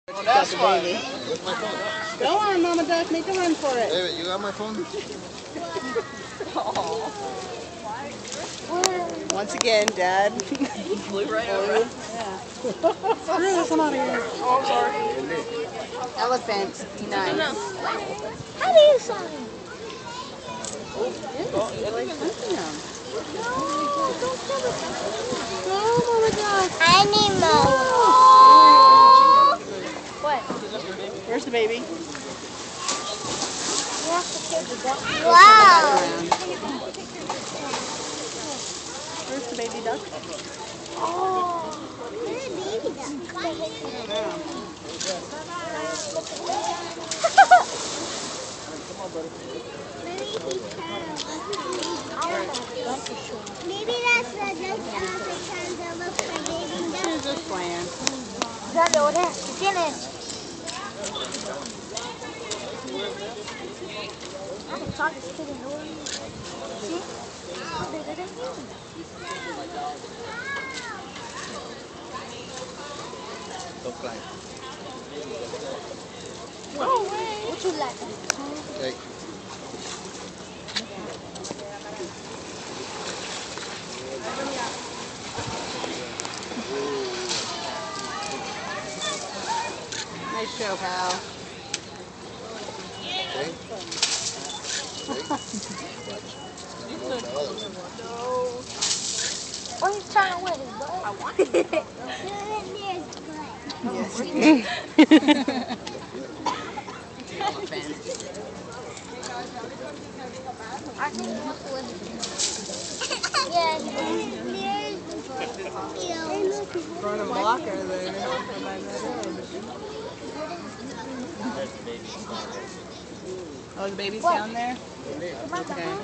Well, that's got the baby. Where's my phone? Go on, Mama Duck. Make a run for it. David, you got my phone? Once again, Dad. Flew right over. Yeah. Screw this one out of here. Oh, I'm sorry. Elephant. Be nice. How do you sign? You like punching them. No, Mama Duck. I need more. What? Where's the baby? Wow. Where's the baby duck? Oh. Where's the baby duck? Maybe that's the duck because it looks like baby duck. She's just playing. Dale, ahora tienes. Don't climb. Oh, wait. What you like? Hey. Nice show, pal. Okay. Oh, he's trying to win his butt. I want his butt. Yes, he did. I think he wants to win his yeah, Throwing a blocker there. Oh, the baby's down there? Okay.